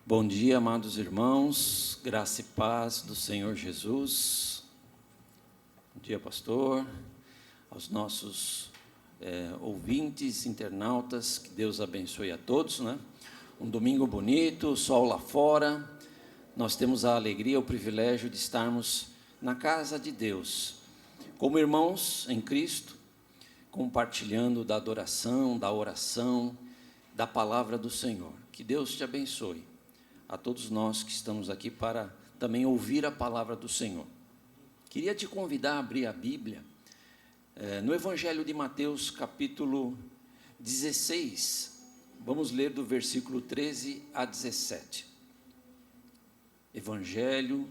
Bom dia, amados irmãos, graça e paz do Senhor Jesus. Bom dia, pastor, aos nossos ouvintes, internautas, que Deus abençoe a todos, né? Um domingo bonito, sol lá fora, nós temos a alegria, o privilégio de estarmos na casa de Deus, como irmãos em Cristo, compartilhando da adoração, da oração, da palavra do Senhor. Que Deus te abençoe. A todos nós que estamos aqui para também ouvir a palavra do Senhor. Queria te convidar a abrir a Bíblia, no Evangelho de Mateus, capítulo 16, vamos ler do versículo 13 a 17. Evangelho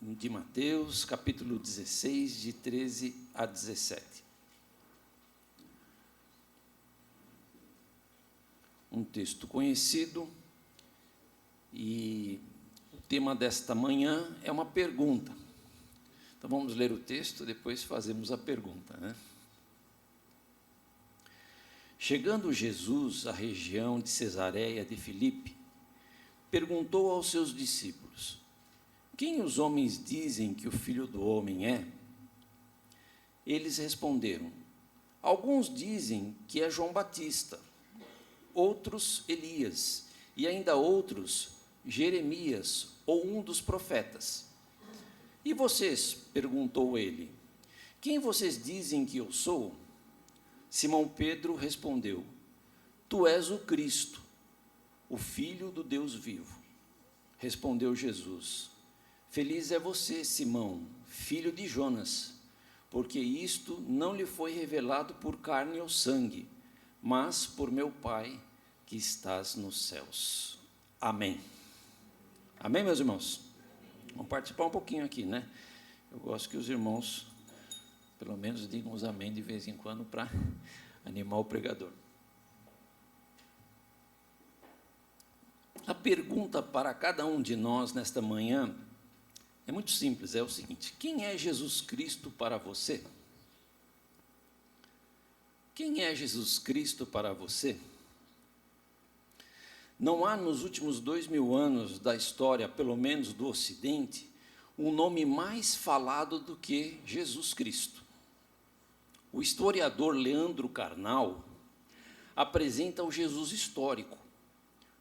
de Mateus, capítulo 16, de 13 a 17. Um texto conhecido. E o tema desta manhã é uma pergunta. Então vamos ler o texto, depois fazemos a pergunta, né? Chegando Jesus à região de Cesareia de Filipe, perguntou aos seus discípulos: quem os homens dizem que o Filho do Homem é? Eles responderam: alguns dizem que é João Batista, outros Elias, e ainda outros Jeremias ou um dos profetas. E vocês? Perguntou ele. Quem vocês dizem que eu sou? Simão Pedro respondeu: tu és o Cristo, o Filho do Deus vivo. Respondeu Jesus: feliz é você, Simão, filho de Jonas, porque isto não lhe foi revelado por carne ou sangue, mas por meu Pai que estás nos céus. Amém. Amém, meus irmãos? Vamos participar um pouquinho aqui, né? Eu gosto que os irmãos, pelo menos, digam os amém de vez em quando para animar o pregador. A pergunta para cada um de nós nesta manhã é muito simples, é o seguinte: quem é Jesus Cristo para você? Quem é Jesus Cristo para você? Não há nos últimos 2000 anos da história, pelo menos do Ocidente, um nome mais falado do que Jesus Cristo. O historiador Leandro Carnal apresenta o Jesus histórico,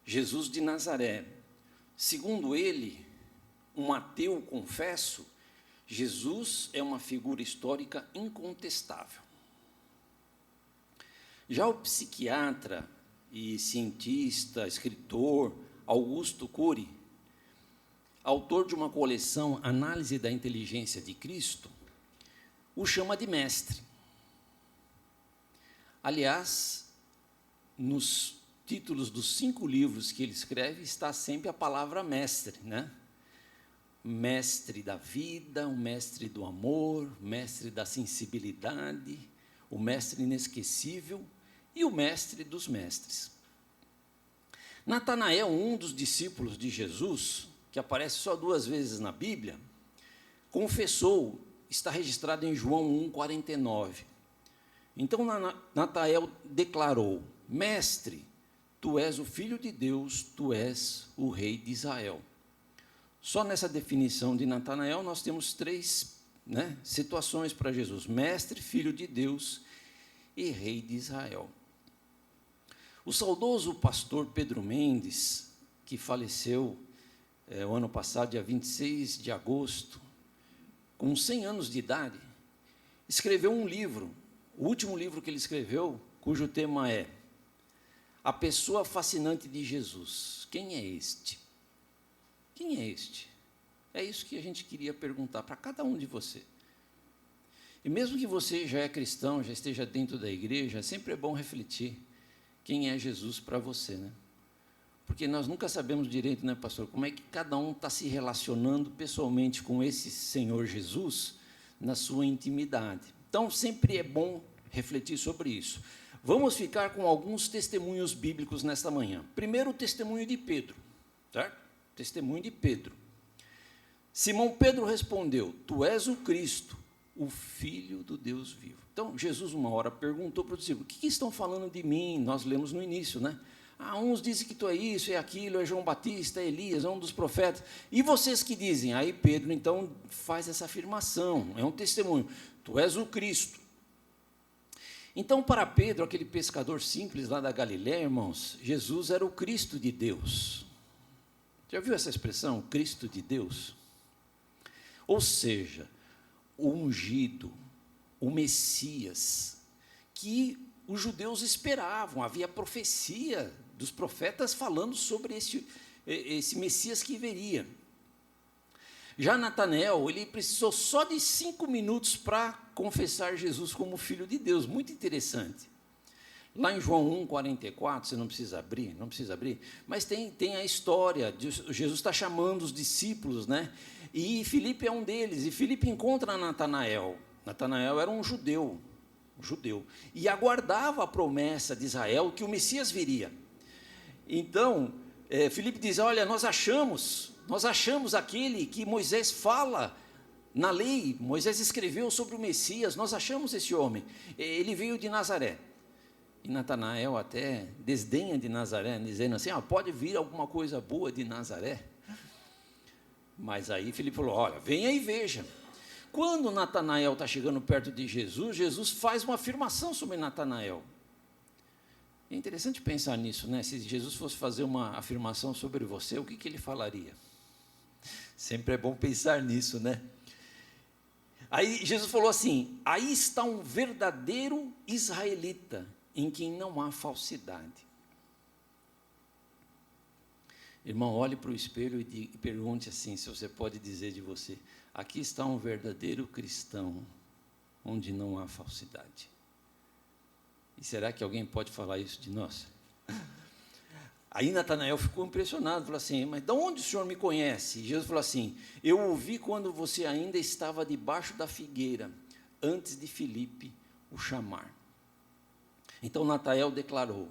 Jesus de Nazaré. Segundo ele, um ateu confesso, Jesus é uma figura histórica incontestável. Já o psiquiatra e cientista, escritor Augusto Cury, autor de uma coleção Análise da Inteligência de Cristo, o chama de mestre. Aliás, nos títulos dos 5 livros que ele escreve está sempre a palavra mestre, né? Mestre da vida, o mestre do amor, mestre da sensibilidade, o mestre inesquecível e o mestre dos mestres. Natanael, um dos discípulos de Jesus, que aparece só 2 vezes na Bíblia, confessou, está registrado em João 1,49. Então Natanael declarou: mestre, tu és o Filho de Deus, tu és o Rei de Israel. Só nessa definição de Natanael nós temos 3 situações para Jesus: mestre, Filho de Deus e Rei de Israel. O saudoso pastor Pedro Mendes, que faleceu o ano passado, dia 26 de agosto, com 100 anos de idade, escreveu um livro, o último livro que ele escreveu, cujo tema é A Pessoa Fascinante de Jesus. Quem é este? Quem é este? É isso que a gente queria perguntar para cada um de você. E mesmo que você já é cristão, já esteja dentro da igreja, sempre é bom refletir quem é Jesus para você, né? Porque nós nunca sabemos direito, né, pastor, como é que cada um está se relacionando pessoalmente com esse Senhor Jesus na sua intimidade. Então, sempre é bom refletir sobre isso. Vamos ficar com alguns testemunhos bíblicos nesta manhã. Primeiro, o testemunho de Pedro, certo? Testemunho de Pedro. Simão Pedro respondeu: tu és o Cristo, o Filho do Deus vivo. Então, Jesus, uma hora, perguntou para o discípulo: o que estão falando de mim? Nós lemos no início, né? Uns dizem que tu é isso, é aquilo, é João Batista, é Elias, é um dos profetas. E vocês que dizem? Aí Pedro, então, faz essa afirmação, é um testemunho. Tu és o Cristo. Então, para Pedro, aquele pescador simples lá da Galiléia, irmãos, Jesus era o Cristo de Deus. Já viu essa expressão, Cristo de Deus? Ou seja, o ungido, o Messias, que os judeus esperavam, havia profecia dos profetas falando sobre esse Messias que viria. Já Natanael, ele precisou só de 5 minutos para confessar Jesus como Filho de Deus, muito interessante. Lá em João 1,44, você não precisa abrir, mas tem a história, Jesus está chamando os discípulos, né? E Filipe é um deles, e Filipe encontra Natanael. Natanael era um judeu, e aguardava a promessa de Israel que o Messias viria. Então, Filipe diz, olha, nós achamos aquele que Moisés fala na lei, Moisés escreveu sobre o Messias, nós achamos esse homem, ele veio de Nazaré. E Natanael até desdenha de Nazaré, dizendo assim, pode vir alguma coisa boa de Nazaré? Mas aí Filipe falou, olha, venha e veja. Quando Natanael está chegando perto de Jesus, Jesus faz uma afirmação sobre Natanael. É interessante pensar nisso, né? Se Jesus fosse fazer uma afirmação sobre você, o que ele falaria? Sempre é bom pensar nisso, né? Aí Jesus falou assim, aí está um verdadeiro israelita, em quem não há falsidade. Irmão, olhe para o espelho e pergunte assim, se você pode dizer de você, aqui está um verdadeiro cristão, onde não há falsidade. E será que alguém pode falar isso de nós? Aí Natanael ficou impressionado, falou assim, mas de onde o senhor me conhece? E Jesus falou assim, eu ouvi quando você ainda estava debaixo da figueira, antes de Filipe o chamar. Então Natanael declarou,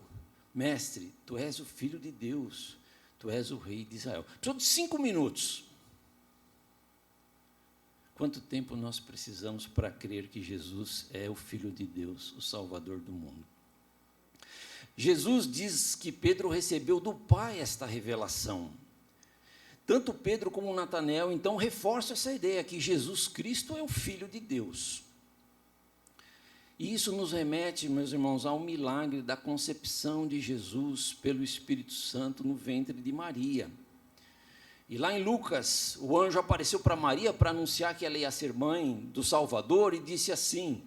mestre, tu és o Filho de Deus, tu és o Rei de Israel. Precisou de 5 minutos. Quanto tempo nós precisamos para crer que Jesus é o Filho de Deus, o Salvador do mundo? Jesus diz que Pedro recebeu do Pai esta revelação. Tanto Pedro como Natanael, então, reforçam essa ideia que Jesus Cristo é o Filho de Deus. E isso nos remete, meus irmãos, ao milagre da concepção de Jesus pelo Espírito Santo no ventre de Maria. E lá em Lucas, o anjo apareceu para Maria para anunciar que ela ia ser mãe do Salvador e disse assim,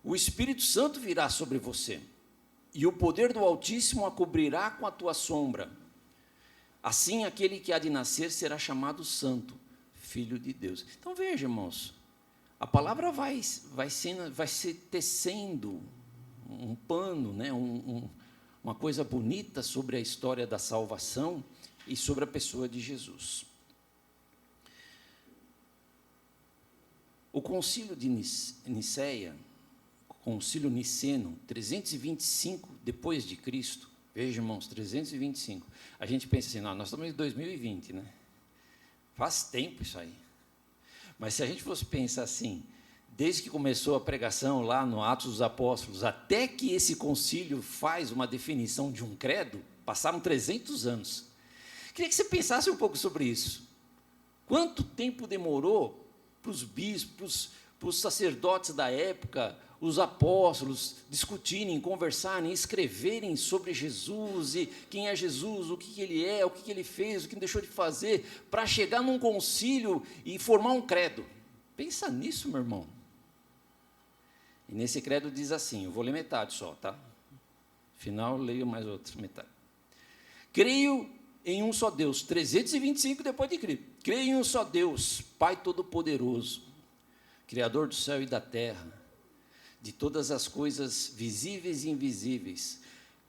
o Espírito Santo virá sobre você, e o poder do Altíssimo a cobrirá com a tua sombra. Assim, aquele que há de nascer será chamado Santo, Filho de Deus. Então, veja, irmãos, a palavra vai se tecendo um pano, né, uma coisa bonita sobre a história da salvação e sobre a pessoa de Jesus. O concílio de Niceia, o concílio niceno, 325 depois de Cristo, veja, irmãos, 325, a gente pensa assim, não, nós estamos em 2020, né? Faz tempo isso aí. Mas se a gente fosse pensar assim, desde que começou a pregação lá no Atos dos Apóstolos, até que esse concílio faz uma definição de um credo, passaram 300 anos. Queria que você pensasse um pouco sobre isso. Quanto tempo demorou para os bispos, para os sacerdotes da época, os apóstolos discutirem, conversarem, escreverem sobre Jesus e quem é Jesus, o que ele é, o que ele fez, o que deixou de fazer, para chegar num concílio e formar um credo. Pensa nisso, meu irmão. E nesse credo diz assim, eu vou ler metade só, tá? Afinal, eu leio mais outra metade. Creio em um só Deus, 325 depois de Cristo. Creio em um só Deus, Pai Todo-Poderoso, Criador do céu e da terra, de todas as coisas visíveis e invisíveis.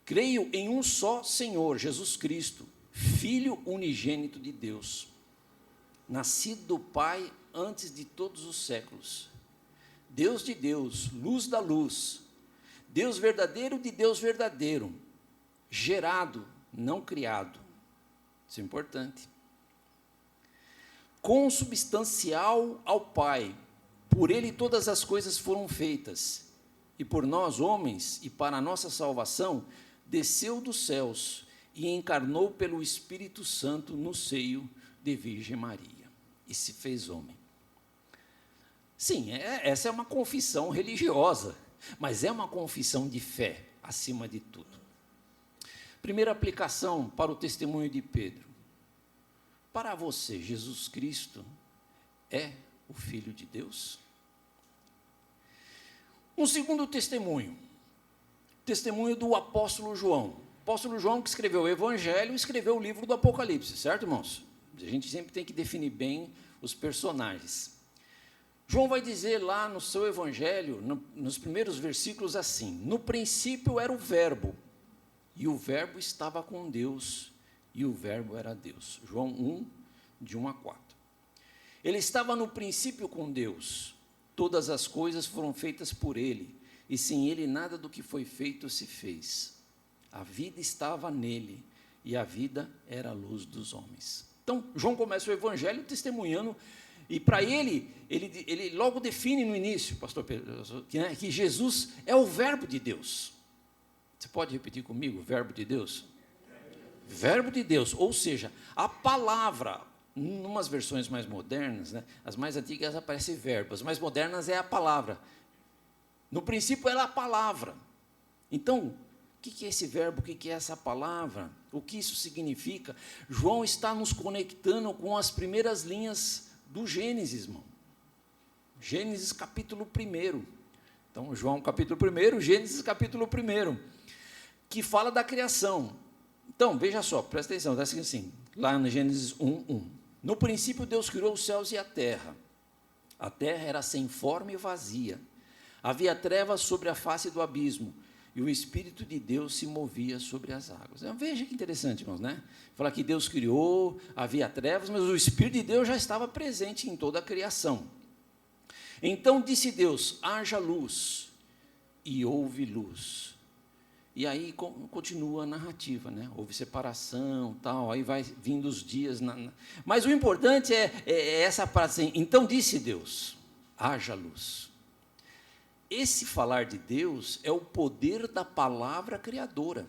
Creio em um só Senhor, Jesus Cristo, Filho unigênito de Deus, nascido do Pai antes de todos os séculos, Deus de Deus, luz da luz, Deus verdadeiro de Deus verdadeiro, gerado, não criado. Isso é importante. Consubstancial ao Pai, por ele todas as coisas foram feitas, e por nós, homens, e para a nossa salvação, desceu dos céus, e encarnou pelo Espírito Santo no seio de Virgem Maria, e se fez homem. Sim, essa é uma confissão religiosa, mas é uma confissão de fé, acima de tudo. Primeira aplicação para o testemunho de Pedro. Para você, Jesus Cristo é o Filho de Deus? Um segundo testemunho, testemunho do apóstolo João. O apóstolo João, que escreveu o Evangelho, escreveu o livro do Apocalipse, certo, irmãos? A gente sempre tem que definir bem os personagens. João vai dizer lá no seu Evangelho, nos primeiros versículos, assim: no princípio era o Verbo, e o Verbo estava com Deus, e o Verbo era Deus. João 1, de 1 a 4. Ele estava no princípio com Deus, todas as coisas foram feitas por ele, e sem ele nada do que foi feito se fez. A vida estava nele, e a vida era a luz dos homens. Então, João começa o Evangelho testemunhando, e para ele logo define no início, pastor Pedro, que Jesus é o Verbo de Deus. Você pode repetir comigo, Verbo de Deus? Verbo de Deus, ou seja, a palavra, em umas versões mais modernas, né, as mais antigas aparece verbo, as mais modernas é a palavra. No princípio era a palavra. Então, o que é esse verbo, o que é essa palavra? O que isso significa? João está nos conectando com as primeiras linhas do Gênesis, irmão. Gênesis capítulo 1. Então, João capítulo 1, Gênesis capítulo 1, que fala da criação. Então, veja só, presta atenção, está assim, lá no Gênesis 1:1. No princípio, Deus criou os céus e a terra. A terra era sem forma e vazia. Havia trevas sobre a face do abismo, e o Espírito de Deus se movia sobre as águas. Veja que interessante, irmãos, né? Falar que Deus criou, havia trevas, mas o Espírito de Deus já estava presente em toda a criação. Então disse Deus: haja luz, e houve luz. E aí continua a narrativa, né? Houve separação, tal, aí vai vindo os dias. Mas o importante é essa frase, então disse Deus: haja luz. Esse falar de Deus é o poder da palavra criadora.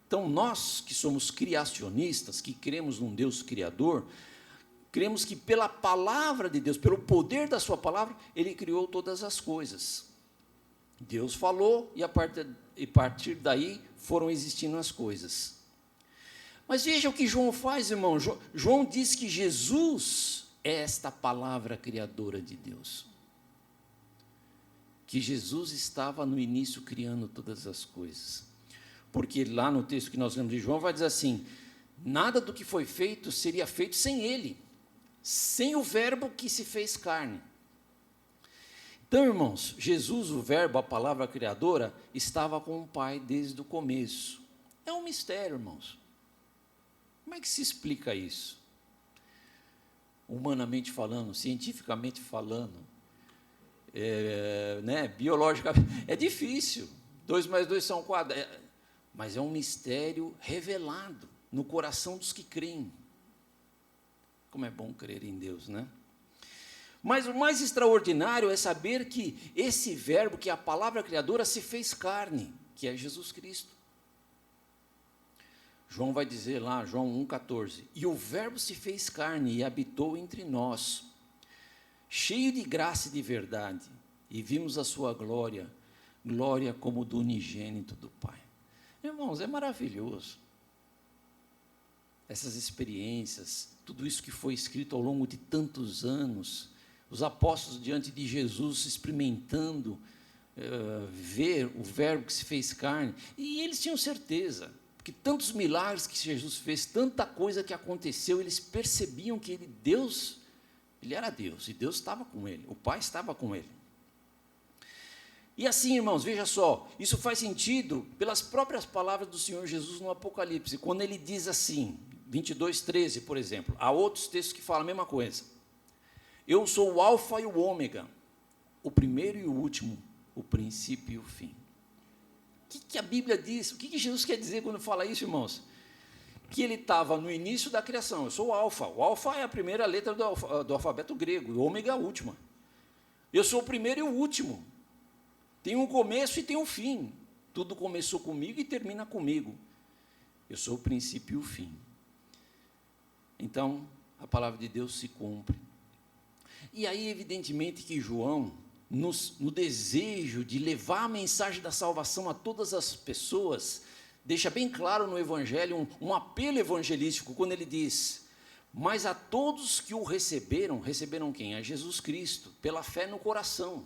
Então, nós que somos criacionistas, que cremos num Deus criador, cremos que pela palavra de Deus, pelo poder da sua palavra, Ele criou todas as coisas. Deus falou e a partir daí foram existindo as coisas. Mas veja o que João faz, irmão. João diz que Jesus é esta palavra criadora de Deus. Que Jesus estava no início criando todas as coisas. Porque lá no texto que nós lemos de João vai dizer assim: nada do que foi feito seria feito sem Ele, sem o Verbo que se fez carne. Então, irmãos, Jesus, o Verbo, a palavra criadora, estava com o Pai desde o começo. É um mistério, irmãos. Como é que se explica isso? Humanamente falando, cientificamente falando, biologicamente, é difícil. 2 mais 2 são 4. Mas é um mistério revelado no coração dos que creem. Como é bom crer em Deus, né? Mas o mais extraordinário é saber que esse verbo, que é a palavra criadora, se fez carne, que é Jesus Cristo. João vai dizer lá, João 1,14, e o verbo se fez carne e habitou entre nós, cheio de graça e de verdade, e vimos a sua glória, glória como do unigênito do Pai. Irmãos, é maravilhoso. Essas experiências, tudo isso que foi escrito ao longo de tantos anos, os apóstolos diante de Jesus experimentando ver o verbo que se fez carne, e eles tinham certeza, porque tantos milagres que Jesus fez, tanta coisa que aconteceu, eles percebiam que ele era Deus, e Deus estava com ele, o Pai estava com ele. E assim, irmãos, veja só, isso faz sentido pelas próprias palavras do Senhor Jesus no Apocalipse, quando ele diz assim, 22:13, por exemplo, há outros textos que falam a mesma coisa: eu sou o alfa e o ômega, o primeiro e o último, o princípio e o fim. O que a Bíblia diz? O que Jesus quer dizer quando fala isso, irmãos? Que ele estava no início da criação. Eu sou o alfa. O alfa é a primeira letra do alfabeto grego, o ômega é a última. Eu sou o primeiro e o último. Tem um começo e tem um fim. Tudo começou comigo e termina comigo. Eu sou o princípio e o fim. Então, a palavra de Deus se cumpre. E aí, evidentemente, que João, no desejo de levar a mensagem da salvação a todas as pessoas, deixa bem claro no Evangelho um apelo evangelístico, quando ele diz: mas a todos que o receberam, receberam quem? A Jesus Cristo, pela fé no coração.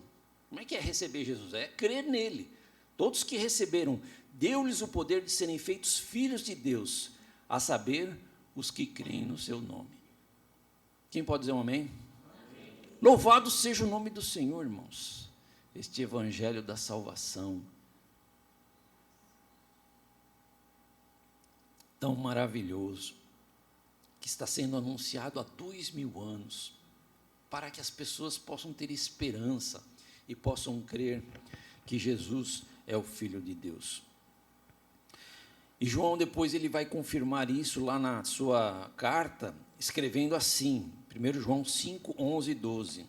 Como é que é receber Jesus? É crer nele. Todos que receberam, deu-lhes o poder de serem feitos filhos de Deus, a saber, os que creem no seu nome. Quem pode dizer um amém? Amém. Louvado seja o nome do Senhor, irmãos. Este evangelho da salvação, tão maravilhoso, que está sendo anunciado há 2000 anos, para que as pessoas possam ter esperança e possam crer que Jesus é o Filho de Deus. E João depois ele vai confirmar isso lá na sua carta, escrevendo assim, 1 João 5, 11 e 12.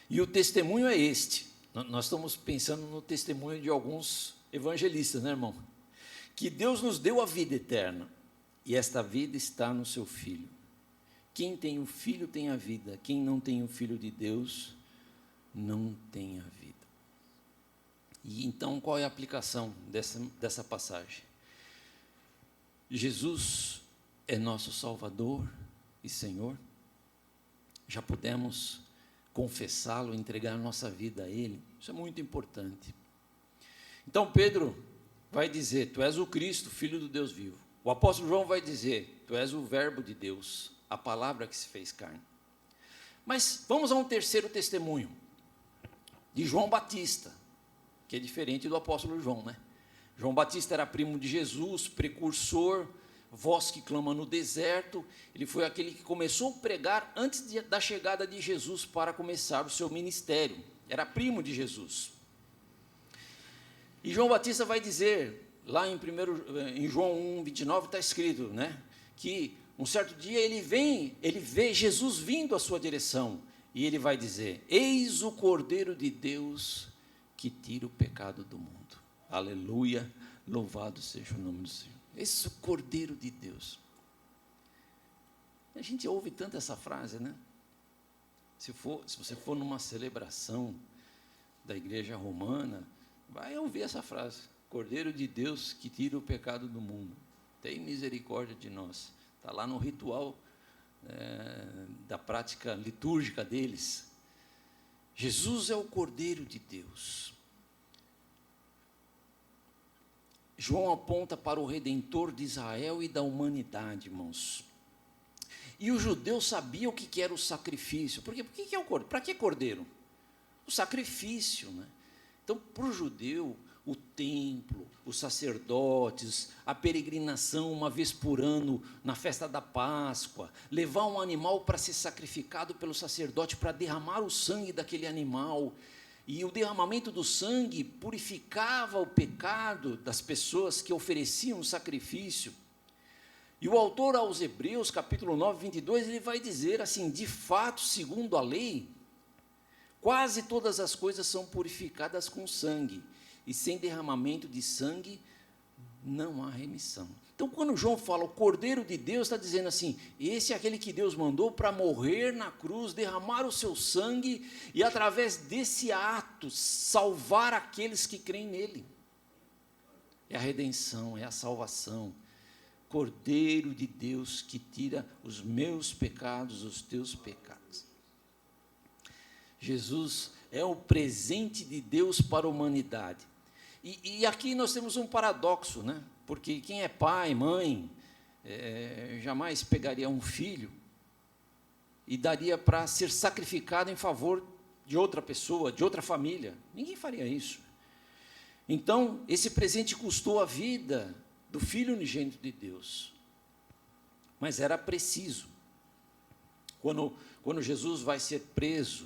E o testemunho é este, nós estamos pensando no testemunho de alguns evangelistas, né, irmão? Que Deus nos deu a vida eterna, e esta vida está no seu Filho. Quem tem o Filho tem a vida, quem não tem o Filho de Deus não tem a vida. E então, qual é a aplicação dessa passagem? Jesus é nosso Salvador e Senhor. Já pudemos confessá-lo, entregar nossa vida a Ele. Isso é muito importante. Então, Pedro vai dizer: tu és o Cristo, Filho do Deus vivo. O apóstolo João vai dizer: tu és o verbo de Deus, a palavra que se fez carne. Mas vamos a um terceiro testemunho, de João Batista, que é diferente do apóstolo João, né? João Batista era primo de Jesus, precursor, voz que clama no deserto. Ele foi aquele que começou a pregar antes da chegada de Jesus para começar o seu ministério. Era primo de Jesus. E João Batista vai dizer, lá em João 1, 29, está escrito, né, que um certo dia ele vê Jesus vindo à sua direção, e ele vai dizer: eis o Cordeiro de Deus que tira o pecado do mundo. Aleluia, louvado seja o nome do Senhor. Esse é o Cordeiro de Deus. A gente ouve tanto essa frase, né? Se você for numa celebração da igreja romana, vai ouvir essa frase: Cordeiro de Deus que tira o pecado do mundo, tem misericórdia de nós. Está lá no ritual da prática litúrgica deles. Jesus é o Cordeiro de Deus. João aponta para o Redentor de Israel e da humanidade, irmãos. E os judeus sabiam o que era o sacrifício. Por que é o cordeiro? Para que cordeiro? O sacrifício, né? Então, para o judeu, o templo, os sacerdotes, a peregrinação uma vez por ano na festa da Páscoa, levar um animal para ser sacrificado pelo sacerdote, para derramar o sangue daquele animal, e o derramamento do sangue purificava o pecado das pessoas que ofereciam o sacrifício. E o autor aos Hebreus, capítulo 9, 22, ele vai dizer assim: de fato, segundo a lei, quase todas as coisas são purificadas com sangue, e sem derramamento de sangue não há remissão. Então, quando João fala o Cordeiro de Deus, está dizendo assim: esse é aquele que Deus mandou para morrer na cruz, derramar o seu sangue, e através desse ato, salvar aqueles que creem nele. É a redenção, é a salvação. Cordeiro de Deus que tira os meus pecados, os teus pecados. Jesus é o presente de Deus para a humanidade. E aqui nós temos um paradoxo, né? Porque quem é pai, mãe, jamais pegaria um filho e daria para ser sacrificado em favor de outra pessoa, de outra família. Ninguém faria isso. Então, esse presente custou a vida do Filho unigênito de Deus. Mas era preciso. Quando Jesus vai ser preso,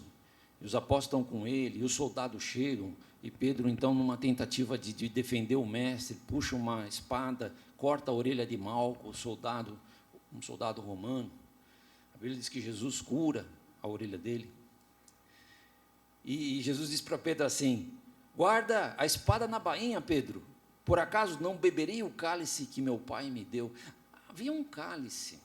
e os apóstolos estão com ele, e os soldados chegam, e Pedro, então, numa tentativa de defender o mestre, puxa uma espada, corta a orelha de Malco, um soldado romano. A Bíblia diz que Jesus cura a orelha dele. E Jesus diz para Pedro assim: guarda a espada na bainha, Pedro, Por acaso não beberei o cálice que meu pai me deu? Havia um cálice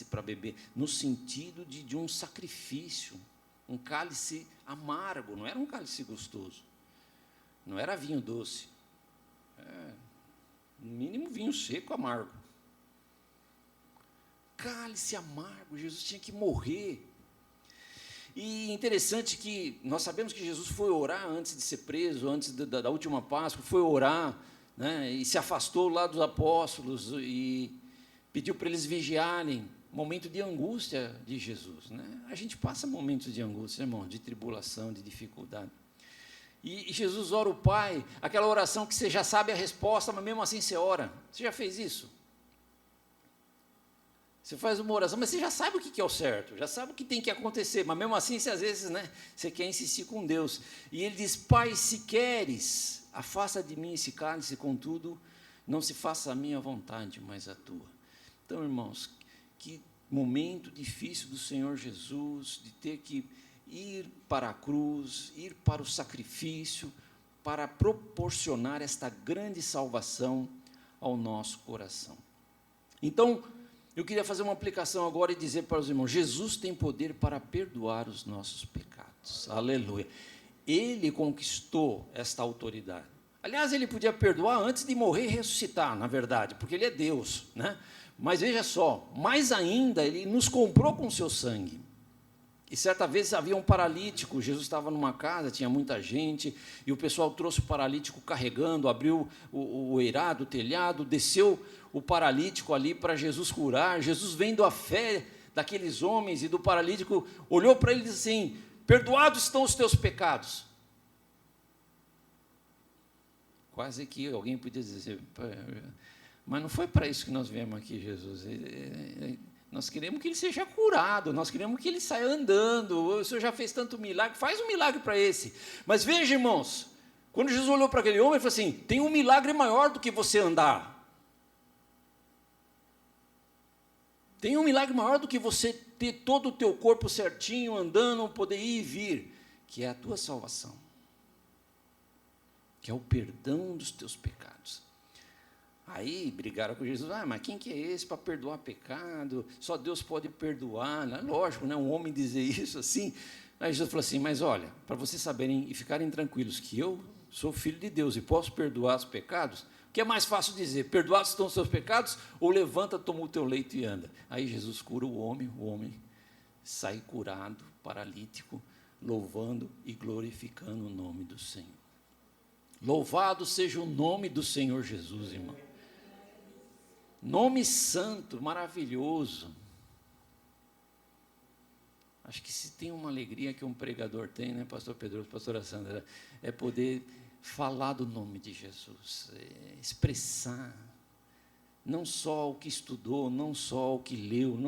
para beber, no sentido de um sacrifício, um cálice amargo, não era um cálice gostoso, não era vinho doce, no mínimo vinho seco amargo. Cálice amargo, Jesus tinha que morrer. E interessante que nós sabemos que Jesus foi orar antes de ser preso, antes da última Páscoa, foi orar, né, e se afastou lá dos apóstolos e pediu para eles vigiarem, momento de angústia de Jesus, né? A gente passa momentos de angústia, irmão, de tribulação, de dificuldade. E Jesus ora o Pai, aquela oração que você já sabe a resposta, mas mesmo assim você ora. Você já fez isso? Você faz uma oração, mas você já sabe o que é o certo, já sabe o que tem que acontecer, mas mesmo assim, você, às vezes, né, você quer insistir com Deus. E ele diz: Pai, se queres, afasta de mim esse cálice, contudo, não se faça a minha vontade, mas a tua. Então, irmãos, que momento difícil do Senhor Jesus, de ter que ir para a cruz, ir para o sacrifício, para proporcionar esta grande salvação ao nosso coração. Então, eu queria fazer uma aplicação agora e dizer para os irmãos: Jesus tem poder para perdoar os nossos pecados. Aleluia. Ele conquistou esta autoridade. Aliás, ele podia perdoar antes de morrer e ressuscitar, na verdade, porque ele é Deus, né? Mas veja só, mais ainda, ele nos comprou com o seu sangue. E certa vez havia um paralítico, Jesus estava numa casa, tinha muita gente, e o pessoal trouxe o paralítico carregando, abriu o eirado, o telhado, desceu o paralítico ali para Jesus curar. Jesus, vendo a fé daqueles homens e do paralítico, olhou para ele e disse assim: perdoados estão os teus pecados. Quase que alguém podia dizer: mas não foi para isso que nós viemos aqui, Jesus. Nós queremos que ele seja curado, nós queremos que ele saia andando. O Senhor já fez tanto milagre, faz um milagre para esse. Mas veja, irmãos, quando Jesus olhou para aquele homem, ele falou assim: tem um milagre maior do que você andar. Tem um milagre maior do que você ter todo o teu corpo certinho, andando, poder ir e vir, que é a tua salvação, que é o perdão dos teus pecados. Aí brigaram com Jesus: mas quem que é esse para perdoar pecado? Só Deus pode perdoar. Não é lógico, né, um homem dizer isso assim. Aí Jesus falou assim: mas olha, para vocês saberem e ficarem tranquilos que eu sou filho de Deus e posso perdoar os pecados, o que é mais fácil dizer: perdoados estão os seus pecados, ou levanta, toma o teu leito e anda. Aí Jesus cura o homem sai curado, paralítico, louvando e glorificando o nome do Senhor. Louvado seja o nome do Senhor Jesus, irmão. Nome santo, maravilhoso. Acho que se tem uma alegria que um pregador tem, né, pastor Pedro, pastora Sandra, é poder falar do nome de Jesus, expressar, não só o que estudou, não só o que leu,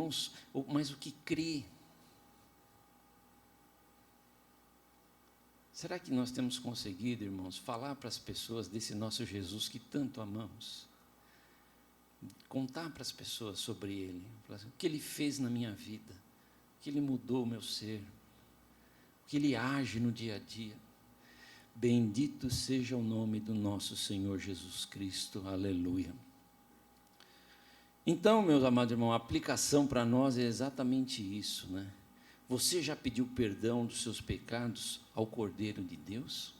mas o que crê. Será que nós temos conseguido, irmãos, falar para as pessoas desse nosso Jesus que tanto amamos? Contar para as pessoas sobre Ele, o que Ele fez na minha vida, o que Ele mudou o meu ser, o que Ele age no dia a dia. Bendito seja o nome do nosso Senhor Jesus Cristo, aleluia. Então, meus amados irmãos, a aplicação para nós é exatamente isso, né? Você já pediu perdão dos seus pecados ao Cordeiro de Deus?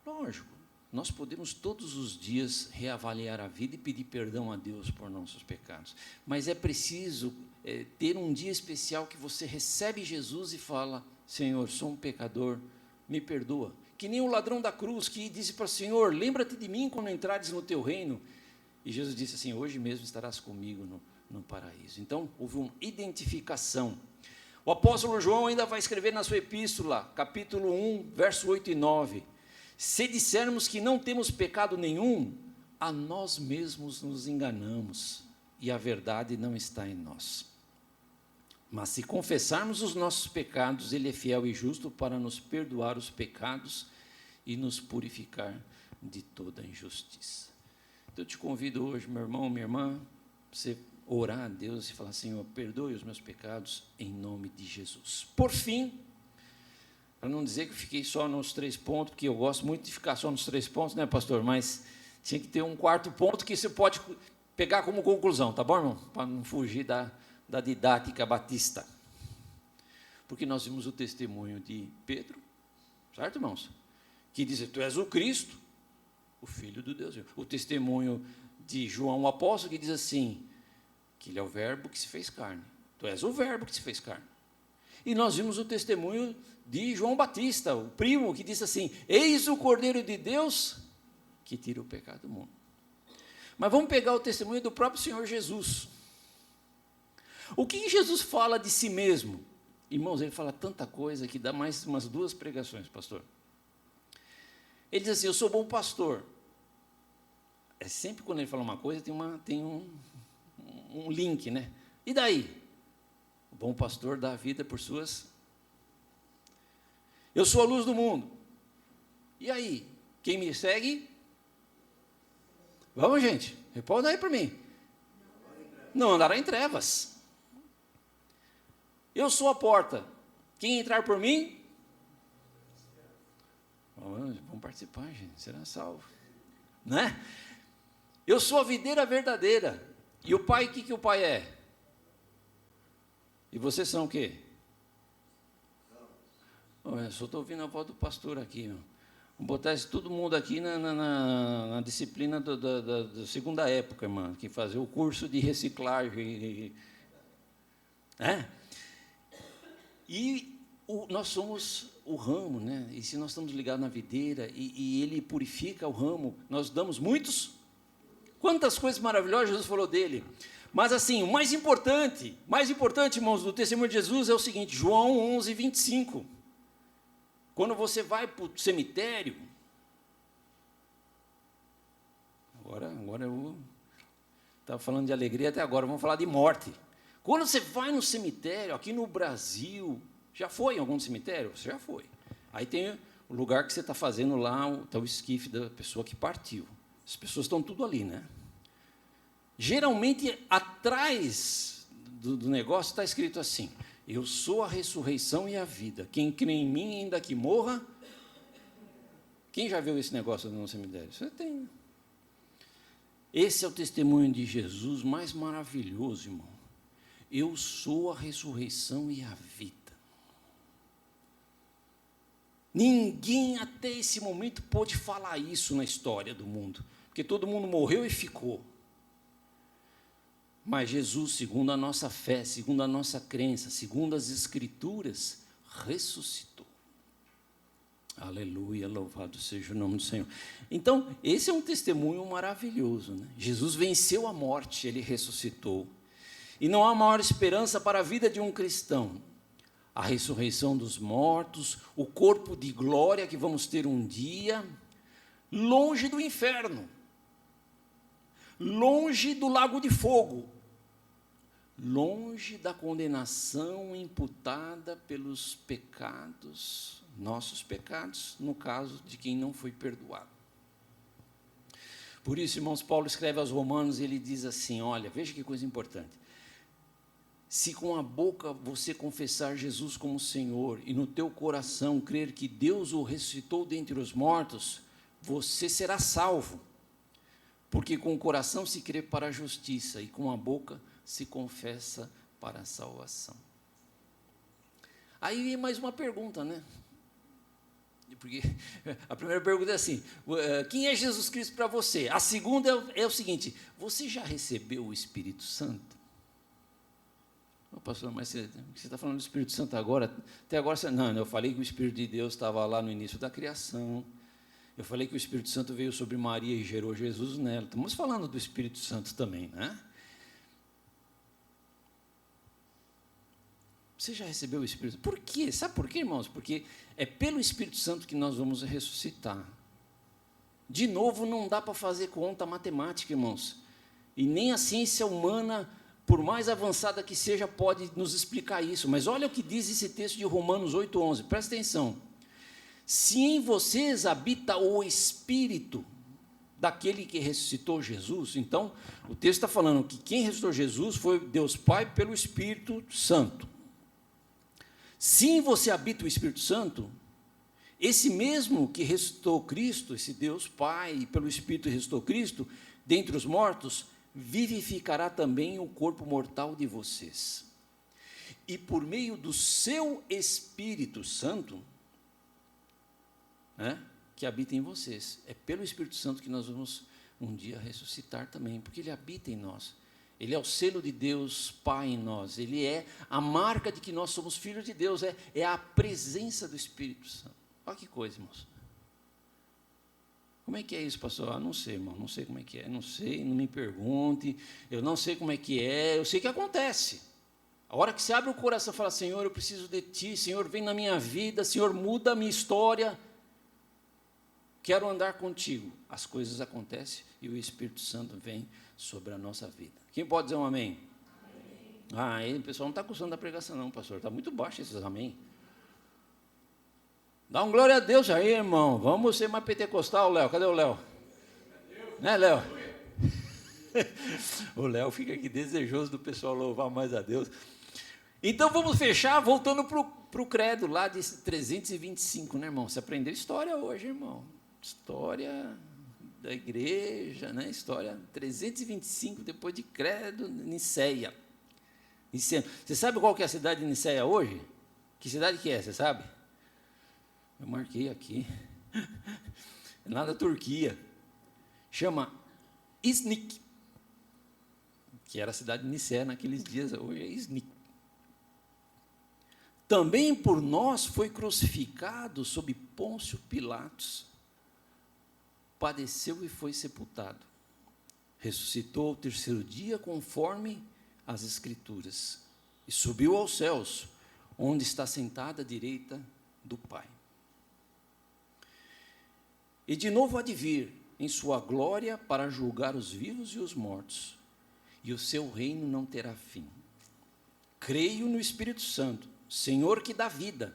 Lógico, nós podemos todos os dias reavaliar a vida e pedir perdão a Deus por nossos pecados, mas é preciso ter um dia especial que você recebe Jesus e fala: Senhor, sou um pecador, me perdoa. Que nem o ladrão da cruz que disse para o Senhor: lembra-te de mim quando entrares no teu reino. E Jesus disse assim: hoje mesmo estarás comigo no paraíso. Então, houve uma identificação. O apóstolo João ainda vai escrever na sua epístola, capítulo 1, verso 8 e 9: se dissermos que não temos pecado nenhum, a nós mesmos nos enganamos, e a verdade não está em nós. Mas se confessarmos os nossos pecados, Ele é fiel e justo para nos perdoar os pecados e nos purificar de toda injustiça. Então, eu te convido hoje, meu irmão, minha irmã, você orar a Deus e falar: Senhor, perdoe os meus pecados em nome de Jesus. Por fim, para não dizer que eu fiquei só nos 3 pontos, porque eu gosto muito de ficar só nos 3 pontos, né, pastor? Mas tinha que ter um 4º ponto que você pode pegar como conclusão, tá bom, irmão? Para não fugir da didática batista. Porque nós vimos o testemunho de Pedro, certo, irmãos? Que diz, tu és o Cristo, o Filho do Deus vivo. O testemunho de João, o apóstolo, que diz assim, que ele é o verbo que se fez carne. Tu és o verbo que se fez carne. E nós vimos o testemunho de João Batista, o primo, que disse assim, eis o Cordeiro de Deus que tira o pecado do mundo. Mas vamos pegar o testemunho do próprio Senhor Jesus. O que Jesus fala de si mesmo? Irmãos, ele fala tanta coisa que dá mais umas 2 pregações, pastor. Ele diz assim, eu sou bom pastor. É sempre quando ele fala uma coisa, tem um link, né? E daí? O bom pastor dá a vida por suas... Eu sou a luz do mundo. E aí? Quem me segue? Vamos, gente. Responda aí para mim. Não andará em trevas. Eu sou a porta. Quem entrar por mim? Vamos participar, gente. Será salvo. Né? Eu sou a videira verdadeira. E o pai, o que o pai é? E vocês são o quê? Eu só estou ouvindo a voz do pastor aqui. Vamos botar todo mundo aqui na disciplina da segunda época, irmão, que fazer o curso de reciclagem. Nós somos o ramo, né? E se nós estamos ligados na videira e ele purifica o ramo, nós damos muitos. Quantas coisas maravilhosas Jesus falou dele. Mas assim, o mais importante, irmãos, do testemunho de Jesus é o seguinte, João 11, 25. Quando você vai para o cemitério, agora eu estava falando de alegria até agora, vamos falar de morte. Quando você vai no cemitério, aqui no Brasil, já foi em algum cemitério? Você já foi. Aí tem o lugar que você está fazendo lá, está o esquife da pessoa que partiu. As pessoas estão tudo ali, né? Geralmente, atrás do negócio está escrito assim, eu sou a ressurreição e a vida. Quem crê em mim, ainda que morra... Quem já viu esse negócio no cemitério? Você tem. Esse é o testemunho de Jesus mais maravilhoso, irmão. Eu sou a ressurreição e a vida. Ninguém até esse momento pôde falar isso na história do mundo, porque todo mundo morreu e ficou. Mas Jesus, segundo a nossa fé, segundo a nossa crença, segundo as Escrituras, ressuscitou. Aleluia, louvado seja o nome do Senhor. Então, esse é um testemunho maravilhoso, né? Jesus venceu a morte, ele ressuscitou. E não há maior esperança para a vida de um cristão. A ressurreição dos mortos, o corpo de glória que vamos ter um dia, longe do inferno, longe do lago de fogo, longe da condenação imputada pelos pecados, nossos pecados, no caso de quem não foi perdoado. Por isso, irmãos, Paulo escreve aos Romanos e ele diz assim, olha, veja que coisa importante. Se com a boca você confessar Jesus como Senhor e no teu coração crer que Deus o ressuscitou dentre os mortos, você será salvo. Porque com o coração se crê para a justiça e com a boca se confessa para a salvação. Aí vem mais uma pergunta, né? Porque a primeira pergunta é assim, quem é Jesus Cristo para você? A segunda é o seguinte, você já recebeu o Espírito Santo? Oh, pastor, mas você está falando do Espírito Santo agora? Até agora, não, eu falei que o Espírito de Deus estava lá no início da criação. Eu falei que o Espírito Santo veio sobre Maria e gerou Jesus nela. Estamos falando do Espírito Santo também, né? Você já recebeu o Espírito Santo? Por quê? Sabe por quê, irmãos? Porque é pelo Espírito Santo que nós vamos ressuscitar. De novo, não dá para fazer conta matemática, irmãos. E nem a ciência humana, por mais avançada que seja, pode nos explicar isso. Mas olha o que diz esse texto de Romanos 8:11. Presta atenção. Se em vocês habita o Espírito daquele que ressuscitou Jesus, então, o texto está falando que quem ressuscitou Jesus foi Deus Pai pelo Espírito Santo. Se em você habita o Espírito Santo, Esse mesmo que ressuscitou Cristo, esse Deus Pai, pelo Espírito ressuscitou Cristo, dentre os mortos, vivificará também o corpo mortal de vocês. E por meio do seu Espírito Santo, né, que habita em vocês. É pelo Espírito Santo que nós vamos um dia ressuscitar também, porque ele habita em nós. Ele é o selo de Deus Pai em nós. Ele é a marca de que nós somos filhos de Deus. É a presença do Espírito Santo. Olha que coisa, irmãos. Como é que é isso, pastor? Não sei, irmão, não sei como é que é. Não sei, não me pergunte. Eu não sei como é que é. Eu sei que acontece. A hora que você abre o coração e fala, Senhor, eu preciso de Ti. Senhor, vem na minha vida. Senhor, muda a minha história. Quero andar contigo. As coisas acontecem e o Espírito Santo vem sobre a nossa vida. Quem pode dizer um amém? Amém. O pessoal não está gostando da pregação não, pastor. Está muito baixo esses amém. Dá um glória a Deus aí, irmão. Vamos ser mais pentecostal, Léo. Cadê o Léo? Né, Léo? O Léo fica aqui desejoso do pessoal louvar mais a Deus. Então, vamos fechar, voltando para o credo lá de 325, né, irmão? Você aprendeu história hoje, irmão. História da igreja, né? História 325, depois de credo, Nicéia. Você sabe qual que é a cidade de Nicéia hoje? Que cidade que é, você sabe? Eu marquei aqui. É lá da Turquia. Chama Iznik, que era a cidade de Nicéia naqueles dias, hoje é Iznik. Também por nós foi crucificado sob Pôncio Pilatos, padeceu e foi sepultado. Ressuscitou ao terceiro dia, conforme as Escrituras, e subiu aos céus, onde está sentada à direita do Pai. E de novo há de vir em sua glória para julgar os vivos e os mortos, e o seu reino não terá fim. Creio no Espírito Santo, Senhor que dá vida,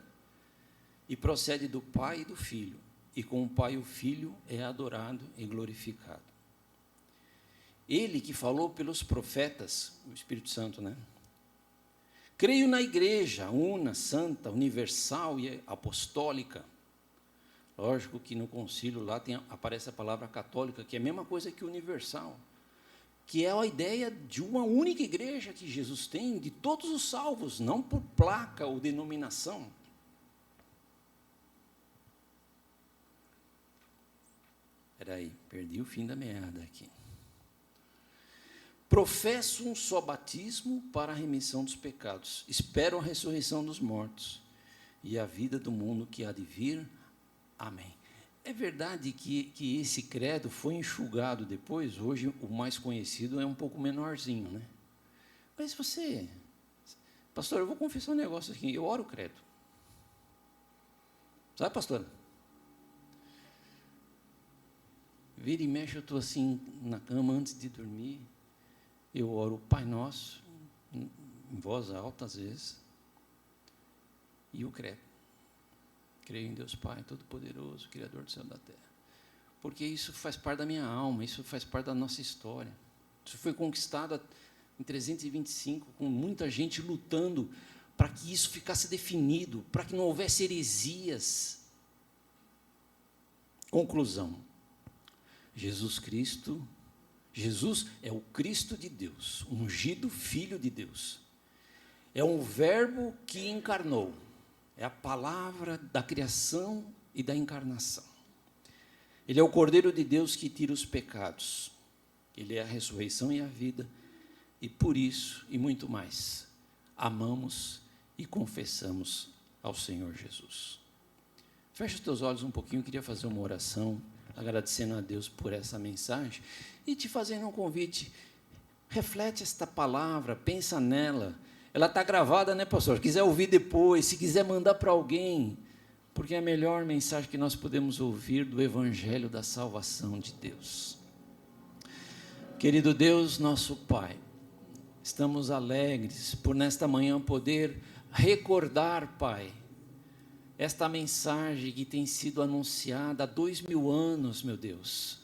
e procede do Pai e do Filho, e com o Pai e o Filho é adorado e glorificado. Ele que falou pelos profetas, o Espírito Santo, né? Creio na igreja, una, santa, universal e apostólica. Lógico que no concílio lá aparece a palavra católica, que é a mesma coisa que universal, que é a ideia de uma única igreja que Jesus tem, de todos os salvos, não por placa ou denominação. Espera aí, perdi o fim da meada aqui. Professo um só batismo para a remissão dos pecados, esperam a ressurreição dos mortos e a vida do mundo que há de vir. Amém. É verdade que esse credo foi enxugado depois, hoje o mais conhecido é um pouco menorzinho, né? Mas você, pastor, eu vou confessar um negócio aqui, eu oro o credo. Sabe, pastor? Vira e mexe, eu estou assim na cama antes de dormir, eu oro o Pai Nosso, em voz alta às vezes, e o credo. Creio em Deus Pai Todo-Poderoso, Criador do céu e da terra. Porque isso faz parte da minha alma, isso faz parte da nossa história. Isso foi conquistado em 325, com muita gente lutando para que isso ficasse definido, para que não houvesse heresias. Conclusão. Jesus é o Cristo de Deus, ungido Filho de Deus. É um verbo que encarnou. É a palavra da criação e da encarnação. Ele é o Cordeiro de Deus que tira os pecados. Ele é a ressurreição e a vida. E por isso, e muito mais, amamos e confessamos ao Senhor Jesus. Fecha os teus olhos um pouquinho, eu queria fazer uma oração, agradecendo a Deus por essa mensagem, e te fazendo um convite. Reflete esta palavra, pensa nela. Ela está gravada, né, pastor? Se quiser ouvir depois, se quiser mandar para alguém, porque é a melhor mensagem que nós podemos ouvir do Evangelho da salvação de Deus. Querido Deus, nosso Pai, estamos alegres por nesta manhã poder recordar, Pai, esta mensagem que tem sido anunciada há 2000 anos, meu Deus,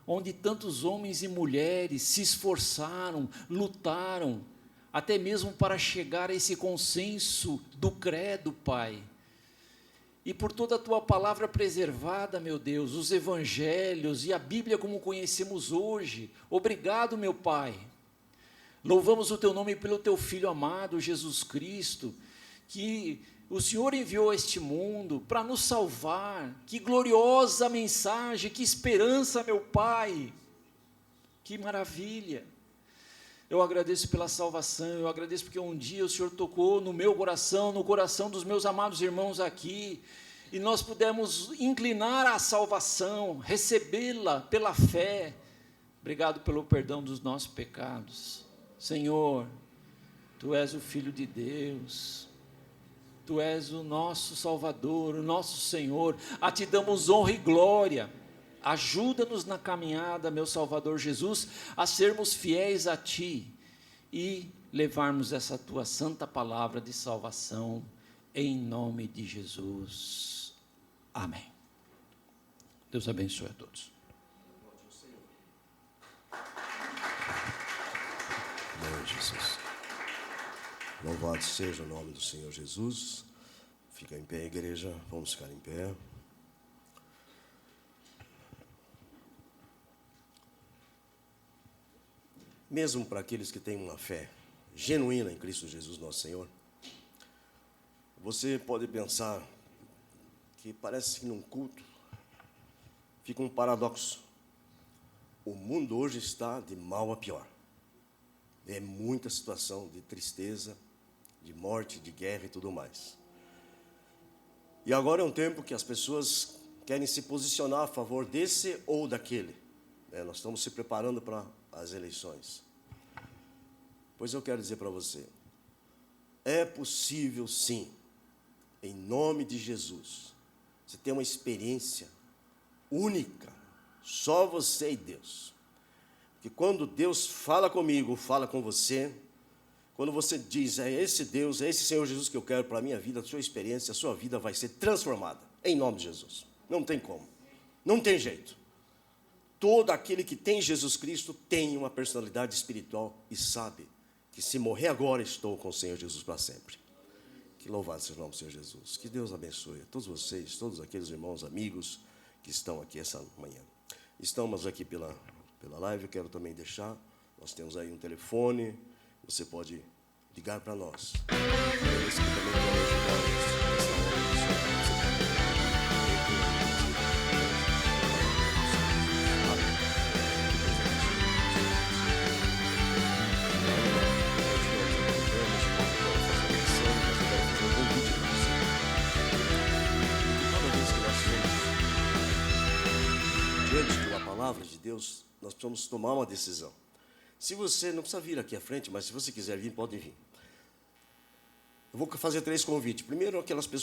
onde tantos homens e mulheres se esforçaram, lutaram, até mesmo para chegar a esse consenso do credo, Pai. e por toda a tua palavra preservada, meu Deus, os evangelhos e a Bíblia como conhecemos hoje. Obrigado, meu Pai. Louvamos o teu nome pelo teu Filho amado, Jesus Cristo, que o Senhor enviou a este mundo para nos salvar. Que gloriosa mensagem, que esperança, meu Pai. Que maravilha. Eu agradeço pela salvação, eu agradeço porque um dia o Senhor tocou no meu coração, no coração dos meus amados irmãos aqui, e nós pudemos inclinar à salvação, recebê-la pela fé. Obrigado pelo perdão dos nossos pecados. Senhor, Tu és o Filho de Deus, Tu és o nosso Salvador, o nosso Senhor, a Ti damos honra e glória. Ajuda-nos na caminhada, meu Salvador Jesus, a sermos fiéis a Ti e levarmos essa Tua santa palavra de salvação, em nome de Jesus. Amém. Deus abençoe a todos. Amém, Jesus. Louvado seja o nome do Senhor Jesus. Fica em pé, igreja. Vamos ficar em pé. Mesmo para aqueles que têm uma fé genuína em Cristo Jesus, nosso Senhor, você pode pensar que parece que num culto fica um paradoxo. O mundo hoje está de mal a pior. É muita situação de tristeza, de morte, de guerra e tudo mais. E agora é um tempo que as pessoas querem se posicionar a favor desse ou daquele. Nós estamos se preparando para as eleições. Pois eu quero dizer para você, é possível sim, em nome de Jesus, você ter uma experiência única, só você e Deus. Porque quando Deus fala comigo, fala com você, quando você diz, é esse Deus, é esse Senhor Jesus que eu quero para a minha vida, a sua experiência, a sua vida vai ser transformada, em nome de Jesus. Não tem como, não tem jeito. Todo aquele que tem Jesus Cristo tem uma personalidade espiritual e sabe que se morrer agora, estou com o Senhor Jesus para sempre. Que louvado seja o nome do Senhor Jesus. Que Deus abençoe a todos vocês, todos aqueles irmãos, amigos que estão aqui essa manhã. Estamos aqui pela live, eu quero também deixar, nós temos aí um telefone, você pode ligar para nós. Eles que também querem ajudar nessa obra missionária. Diante de uma palavra de Deus, nós precisamos tomar uma decisão. Se você não precisa vir aqui à frente, mas se você quiser vir, pode vir. Eu vou fazer 3 convites. Primeiro, aquelas pessoas